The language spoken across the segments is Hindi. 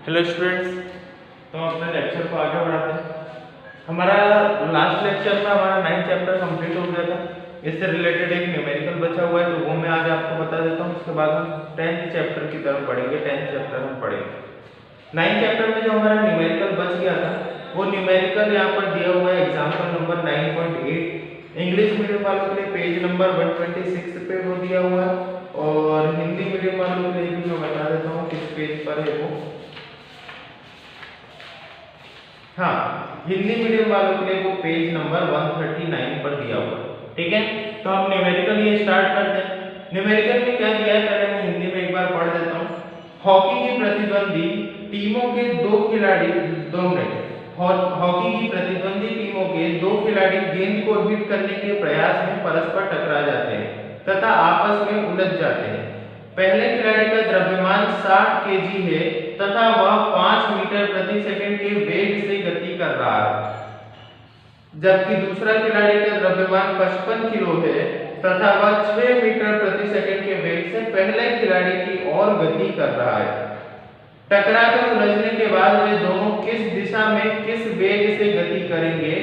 हेलो स्टूडेंट्स, तो हम अपने लेक्चर को आगे बढ़ाते हैं। हमारा लास्ट लेक्चर में हमारा 9th चैप्टर कंप्लीट हो गया था। इससे रिलेटेड एक न्यूमेरिकल बचा हुआ है, तो वो मैं आज आपको बता देता हूँ। उसके बाद हम 10th चैप्टर की तरफ बढ़ेंगे। 10th चैप्टर हम पढ़ेंगे। 9th चैप्टर में जो हमारा न्यूमेरिकल बच गया था, वो न्यूमेरिकल यहाँ पर दिया हुआ है एग्जाम्पल नंबर 9.8। इंग्लिश मीडियम वालों के लिए पेज नंबर 126 पे वो दिया हुआ है, और हिंदी मीडियम वालों के लिए भी मैं बता देता हूँ किस पेज पर है वो। हाँ, हिंदी मीडियम वालों के लिए वो पेज नंबर 139 पर दिया हुआ है। ठीक है, तो हम न्यूमेरिकल ये स्टार्ट करते हैं। न्यूमेरिकल में क्या दिया है, पहले मैं हिंदी में एक बार पढ़ देता हूँ। हॉकी की प्रतिद्वंदी टीमों के दो खिलाड़ी 2 मिनट हॉकी की प्रतिद्वंदी टीमों के 2 खिलाड़ी गेंद को हिट करने के प्रयास में परस्पर टकरा जाते हैं तथा आपस में उलझ जाते हैं। पहले खिलाड़ी का द्रव्यमान 60 केजी है तथा वह 5 मीटर प्रति सेकंड के वेग से गति कर रहा है, जबकि दूसरा खिलाड़ी का द्रव्यमान 55 किलो है तथा वह 6 मीटर प्रति सेकंड के वेग से पहले खिलाड़ी की ओर गति कर रहा है। टकराकर उलझने के बाद वे दोनों किस दिशा में किस वेग से गति करेंगे?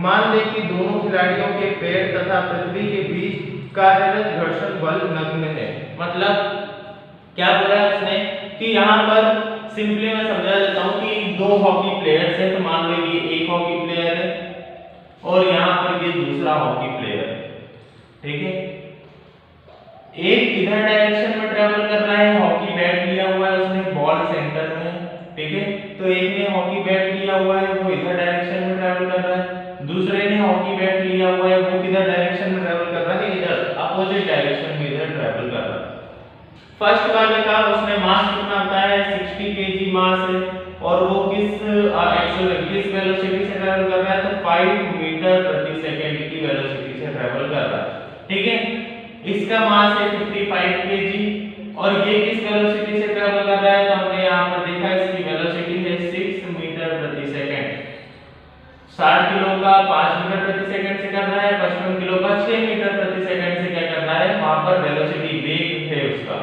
मान लें कि दोनों खिलाड़ियों के पैर तथा पृथ्वी के बीच कार्यरत घर्षण बल नगण्य है। मतलब क्या बोला है उसने कि यहाँ पर सिंपली मैं समझा देता हूँ कि 2 हॉकी प्लेयर्स हैं, तो मान लो ये एक हॉकी प्लेयर है और यहाँ पर ये दूसरा हॉकी प्लेयर है। ठीक है, एक इधर डायरेक्शन में ट्रेवल कर रहा है, हॉकी बैट लिया हुआ है उसने बॉल सेंटर में। ठीक है, तो एक ने हॉकी बैट लिया हुआ है, वो इधर डायरेक्शन में ट्रेवल कर रहा है। दूसरे ने हॉकी बैट लिया हुआ है, वो किधर डायरेक्शन में ट्रेवल कर रहा है, इधर अपोजिट डायरेक्शन में इधर ट्रेवल कर रहा है। फर्स्ट वाले का उसने मास कितना बताया है, 60 केजी मास है, और वो किस वेलोसिटी से ट्रेवल कर रहा है, तो 5 मीटर प्रति सेकंड की वेलोसिटी से ट्रेवल कर रहा है। ठीक है, इसका मास है 55 केजी और ये किस वेलोसिटी से ट्रेवल कर रहा है, तो हमने यहाँ पर देखा इसकी वेलोसिटी है 6 मीटर प्रति सेकंड। 60 किलो का 5 मीटर प्रति सेकंड से कर रहा है, 55 किलो का 6 मीटर प्रति सेकंड से क्या कर रहा है, वहां पर वेलोसिटी वेग है उसका।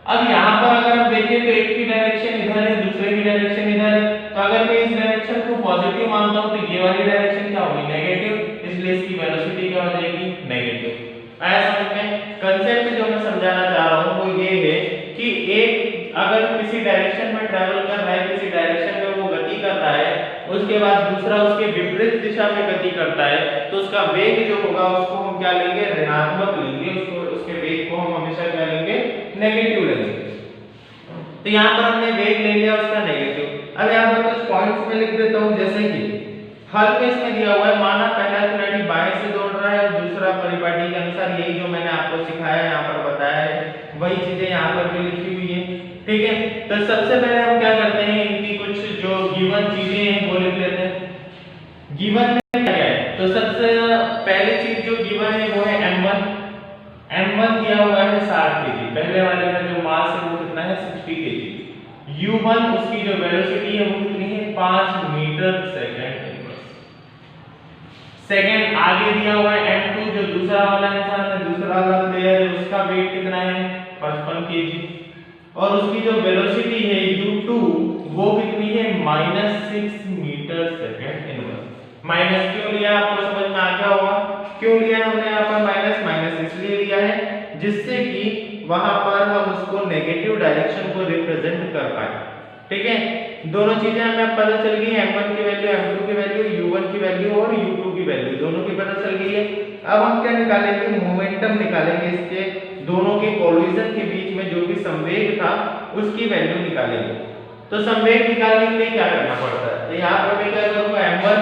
अब यहाँ पर अगर हम देखें तो एक की डायरेक्शन इधर है, दूसरे की डायरेक्शन इधर है, तो अगर मैं इस डायरेक्शन को पॉजिटिव मानता हूँ तो ये वाली डायरेक्शन क्या होगी, नेगेटिव, इसलिए इसकी वेलोसिटी क्या हो जाएगी, नेगेटिव। आया समझ में? कांसेप्ट जो मैं समझाना चाह रहा हूँ वो ये है कि एक अगर किसी डायरेक्शन में ट्रैवल कर रहा है, किसी डायरेक्शन में वो गति कर रहा है, उसके बाद दूसरा उसके विपरीत दिशा में गति करता है, तो उसका वेग जो होगा उसको हम क्या लेंगे, ऋणात्मक लेंगे, उसको उसके वेग को हम हमेशा क्या लेंगे, नेगेटिव लेंगे। तो यहाँ पर हमने वेग ले लिया उसका नेगेटिव। अब यहाँ पर कुछ पॉइंट्स में लिख देता हूँ, जैसे कि हल में इसमें दिया हुआ है, माना पहला खिलाड़ी बाएं से दौड़ रहा है और दूसरा परिपाटी के अनुसार, यही जो मैंने आपको सिखाया यहाँ पर बताया है वही चीजें यहाँ पर भी लिखी हुई है। ठीक है, तो सबसे पहले हम क्या करते हैं, इनकी कुछ जो गिवन चीजें हैं वो लिख लेते हैं। गिवन में क्या है, तो सबसे पहली चीज जो गिवन है वो है m1। m1 दिया हुआ है 60 केजी, पहले वाले का जो मास है वो कितना है, 60 केजी। u1 उसकी जो वेलोसिटी है वो कितनी है, 5 मीटर सेकंड। सेकंड आगे दिया हुआ है m2, जो दूसरा वाला इंसान है, दूसरा वाला प्लेयर है, उसका वेट कितना है, 55 केजी, और उसकी जो वेलोसिटी है u2 वो कितनी है, -6 मीटर सेकंड इनवर्स। माइनस क्यों लिया, आपको समझ में आ गया होगा क्यों लिया हमने यहाँ पर माइनस। माइनस इसलिए लिया है जिससे कि वहां पर हम उसको नेगेटिव डायरेक्शन को रिप्रेजेंट कर पाए। ठीक है, दोनों चीजें हमें पता चल गई, m1 की वैल्यू, m2 की वैल्यू, u1 की वैल्यू और u2 की वैल्यू दोनों की पता चल गई है। अब हम क्या निकालेंगे, मोमेंटम निकालेंगे, इसके दोनों के कोलिजन के बीच में जो भी संवेग था उसकी वैल्यू निकालेंगे। तो संवेग निकालने के लिए क्या करना पड़ता है, तो यहाँ पर मैं क्या करूंगा, m1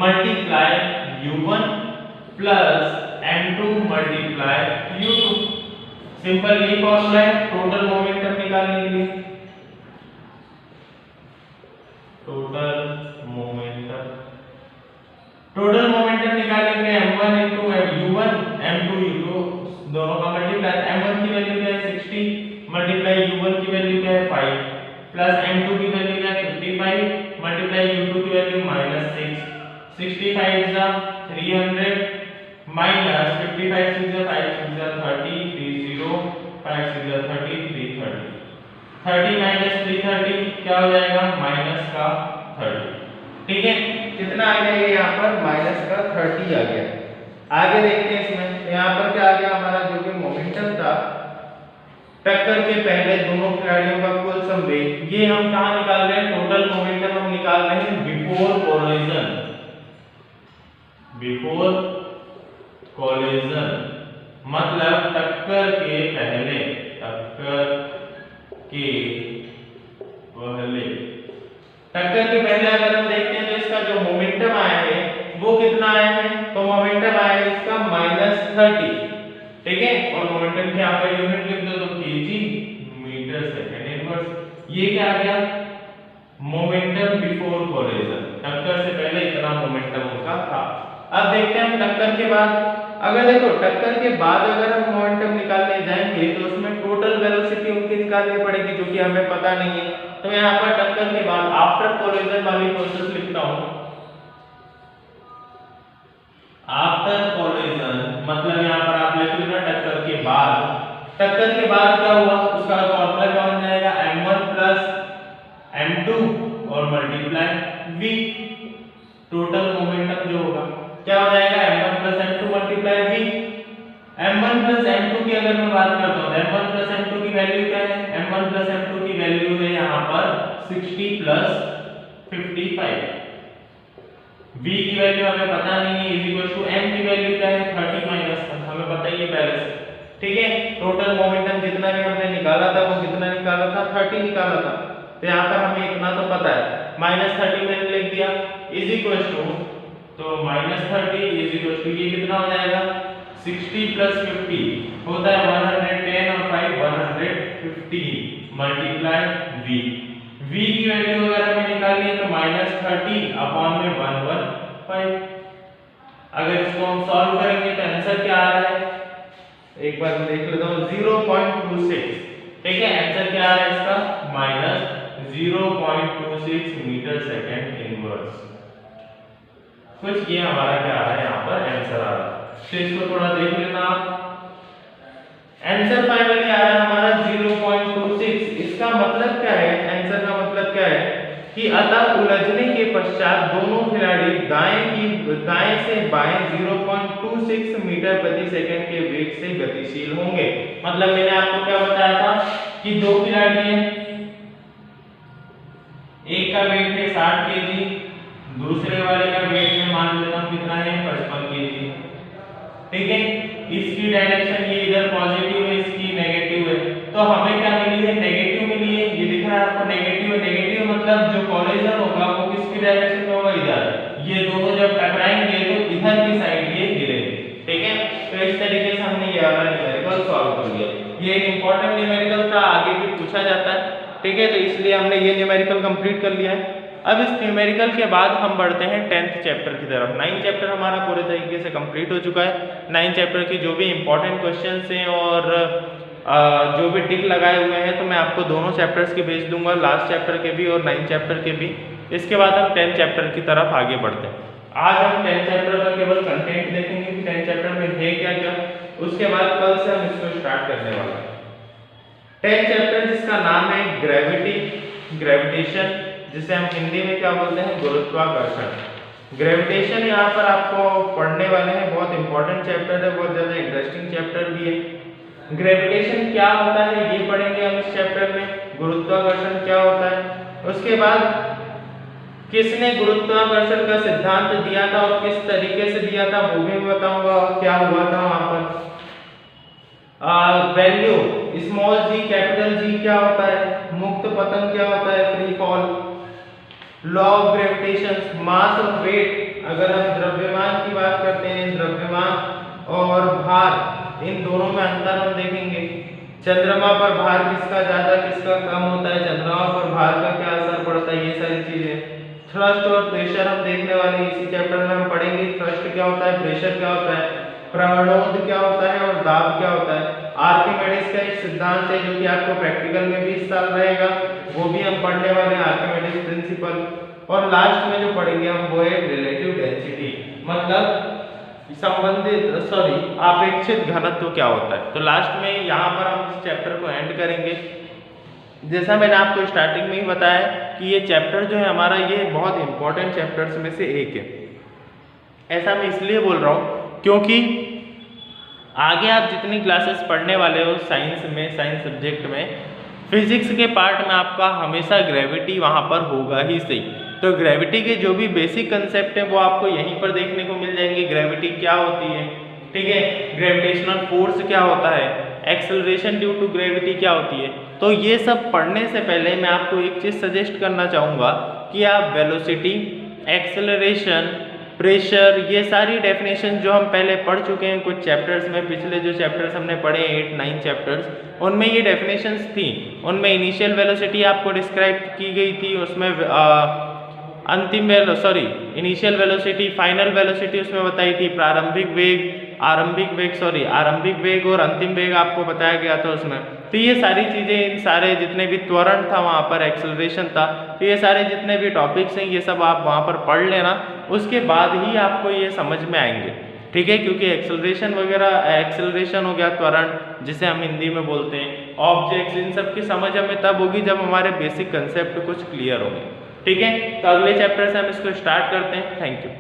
multiply u1 plus m2 multiply u2। Simple ये फॉर्मूला है टोटल मोमेंटम निकालने के लिए। टोटल मोमेंटम निकालने के लिए m1 into u1 m2 u2 दोनों का मल्टीप्लाई। m1 की वैल्यू क्या है 60 मल्टीप्लाई u1 की वैल्यू क्या है 5 प्लस m2 की वैल्यू क्या है 55 मल्टीप्लाई u2 की value -6। 65 is 300 minus 55 is 5 is 30 30 5 is 30 330 30 minus 330 क्या हो जाएगा, माइनस का 30। ठीक है, कितना आ गया ये यहाँ पर माइनस का 30 आ गया। आगे देखते हैं इसमें, यहाँ पर क्या आ गया हमारा, जो कि मोमेंटम था टक्कर के पहले दोनों खिलाड़ियों का कुल सम वेग, ये हम कहाँ निकाल रहे हैं, टोटल मोमेंटम हम निकाल रहे हैं बिफोर कोलिजन। बिफोर कोलिजन मतलब टक्कर के पहले, टक्कर के पहले। टक्कर के पहले अगर हम देखते हैं तो इसका जो मोमेंटम आया है वो कितना आया है, तो मोमेंटम आया है इसका -30। ठीक है, और मोमेंटम की यहाँ पर यूनिट लिख दो तो केजी मीटर सेकंड इनवर्स। ये क्या आ गया, मोमेंटम बिफोर कोलिजन, टक्कर से पहले इतना मोमेंटम उनका था। अब देखते हैं हम टक्कर के बाद, अगर देखो टक्कर के बाद अगर हम मोमेंटम निकालने जाएंगे तो उसमें टोटल वेलोसिटी उनकी निकालनी पड़ेगी जो कि हमें पता नहीं है। तो यहाँ पर टक्कर के बाद आफ्टर कोलिजन वाली प्रोसेस लिखता हूं। आफ्टर कोलिजन मतलब यहाँ पर आप लिख लो टक्कर के बाद। टक्कर के बाद क्या हुआ, उसका फॉर्मूला क्या हो जाएगा, m1 प्लस m2 और मल्टीप्लाई v, टोटल मोमेंटम जो होगा क्या हो जाएगा, m1 plus m2 multiply v। m1 plus m2 की अगर मैं बात करता हूँ, m1 प्लस m2 की वैल्यू क्या है, m1 प्लस m2 की वैल्यू है यहाँ पर 60 प्लस 55। v की वैल्यू हमें पता नहीं है, इज इक्वल टू m की वैल्यू क्या है 30 माइनस 1, हमें पता ही है पहले से। ठीक है, टोटल मोमेंटम जितना भी हमने निकाला था वो कितना निकाला था, 30 निकाला था। तो यहाँ पर हमें इतना तो पता है, -30 मैंने लिख दिया इज इक्वल टू, तो -30 इज इक्वल टू ये कितना हो जाएगा 60 प्लस 50 होता है 110 और 5 150 मल्टीप्लाई v। v की वैल्यू अगर हमें निकालनी है तो -30 अपॉन में 115। अगर इसको हम सॉल्व करेंगे तो आंसर क्या आ रहा है, एक बार मैं देख लेता हूं 0.26। ठीक है, आंसर क्या आ रहा है इसका -0.26 मीटर सेकंड इनवर्स। कुछ ये हमारा क्या आ रहा है यहाँ पर आंसर आ रहा है, तो इसको थोड़ा देख लेना आप। आंसर फाइनली आ रहा है हमारा 0.26। इसका मतलब क्या है, आंसर का मतलब क्या है कि अतः उलझने के पश्चात दोनों खिलाड़ी दाएं से बाएं 0.26 मीटर प्रति सेकंड के वेग से गतिशील होंगे। मतलब मैंने आपको क्या बताया था कि दो खिलाड़ी हैं, एक का वेट है 60 केजी, दूसरे वाले का वेट में मान लेता हूं कितना है 55 केजी। ठीक है, इसकी डायरेक्शन ये इधर पॉजिटिव है, इसकी नेगेटिव है, तो हमें क्या मिली है, नेगेटिव मिली है। ये दिख रहा है आपको नेगेटिव है, नेगेटिव मतलब जो कोलिजन होगा वो किसकी डायरेक्शन में होगा, इधर। ये दोनों जब टकराएंगे तो इधर की साइड ये गिरेंगे। ठीक है, तो इस तरीके से हमने ये वाला न्यूमेरिकल सॉल्व कर लिया। ये एक इंपॉर्टेंट न्यूमेरिकल था, आगे भी पूछा जाता है। ठीक है, तो इसलिए हमने ये न्यूमेरिकल कंप्लीट कर लिया है। अब इस न्यूमेरिकल के बाद हम बढ़ते हैं 10th चैप्टर की तरफ। 9th चैप्टर हमारा पूरे तरीके से कंप्लीट हो चुका है। 9th चैप्टर के जो भी इंपॉर्टेंट क्वेश्चंस हैं और जो भी टिक लगाए हुए हैं तो मैं आपको दोनों चैप्टर्स के भेज दूंगा, लास्ट चैप्टर के भी और 9th चैप्टर के भी। इसके बाद हम 10th चैप्टर की तरफ आगे बढ़ते हैं। आज हम 10th चैप्टर का केवल कंटेंट देखेंगे कि 10th चैप्टर में है क्या क्या, उसके बाद कल से हम इसको स्टार्ट करने वाले हैं। 10th चैप्टर जिसका नाम है ग्रेविटेशन, जिसे हम हिंदी में क्या बोलते हैं, गुरुत्वाकर्षण। ग्रेविटेशन यहाँ पर आपको पढ़ने वाले हैं, बहुत इंपॉर्टेंट चैप्टर है, बहुत ज़्यादा इंटरेस्टिंग चैप्टर भी है। ग्रेविटेशन क्या होता है ये पढ़ेंगे हम इस चैप्टर में, गुरुत्वाकर्षण क्या होता है। उसके बाद किसने गुरुत्वाकर्षण का सिद्धांत दिया था और किस तरीके से दिया था वो भी मैं बताऊंगा, और क्या हुआ था वहां पर। Value small G capital G क्या होता है, मुक्त पतन क्या होता है, free fall, law of gravitation, mass और वेट। अगर हम द्रव्यमान की बात करते हैं, द्रव्यमान और भार इन दोनों में अंतर हम देखेंगे। चंद्रमा पर भार किसका ज्यादा किसका कम होता है, चंद्रमा पर भार का क्या असर पड़ता है, ये सारी चीजें। थ्रस्ट और प्रेशर हम देखने वाले हैं इसी चैप्टर में, हम पढ़ेंगे थ्रस्ट क्या होता है, प्रेशर क्या होता है, प्रणोद क्या होता है और दाब क्या होता है। आर्किमिडीज का एक सिद्धांत है जो कि आपको प्रैक्टिकल में भी इस साल रहेगा, वो भी हम पढ़ने वाले हैं, आर्किमिडीज प्रिंसिपल। और लास्ट में जो पढ़ेंगे हम वो है रिलेटिव डेंसिटी, मतलब अपेक्षित घनत्व क्या होता है। तो लास्ट में यहाँ पर हम इस चैप्टर को एंड करेंगे। जैसा मैंने आपको स्टार्टिंग में ही बताया कि ये चैप्टर जो है हमारा, ये बहुत इंपॉर्टेंट चैप्टर्स में से एक है। ऐसा मैं इसलिए बोल रहा हूँ क्योंकि आगे आप जितनी क्लासेस पढ़ने वाले हो साइंस में, साइंस सब्जेक्ट में, फिजिक्स के पार्ट में आपका हमेशा ग्रेविटी वहाँ पर होगा ही सही। तो ग्रेविटी के जो भी बेसिक कंसेप्ट हैं वो आपको यहीं पर देखने को मिल जाएंगे। ग्रेविटी क्या होती है, ठीक है, ग्रेविटेशनल फोर्स क्या होता है, एक्सेलरेशन ड्यू टू ग्रेविटी क्या होती है। तो ये सब पढ़ने से पहले मैं आपको एक चीज़ सजेस्ट करना चाहूँगा कि आप वेलोसिटी, एक्सेलरेशन, प्रेशर, ये सारी डेफिनेशन जो हम पहले पढ़ चुके हैं कुछ चैप्टर्स में, पिछले जो चैप्टर्स हमने पढ़े 8-9 चैप्टर्स, उनमें ये डेफिनेशंस थी। उनमें इनिशियल वेलोसिटी आपको डिस्क्राइब की गई थी, उसमें इनिशियल वेलोसिटी, फाइनल वेलोसिटी उसमें बताई थी, आरंभिक वेग और अंतिम वेग आपको बताया गया था उसमें। तो ये सारी चीज़ें, इन सारे जितने भी त्वरण था वहाँ पर, एक्सेलरेशन था, तो ये सारे जितने भी टॉपिक्स हैं ये सब आप वहाँ पर पढ़ लेना, उसके बाद ही आपको ये समझ में आएंगे, ठीक है। क्योंकि एक्सेलरेशन वगैरह, एक्सेलरेशन हो गया त्वरण जिसे हम हिंदी में बोलते हैं, ऑब्जेक्ट्स, इन सब की समझ हमें तब होगी जब हमारे बेसिक कंसेप्ट कुछ क्लियर होंगे, ठीक है। तो अगले चैप्टर से हम इसको स्टार्ट करते हैं। Thank you.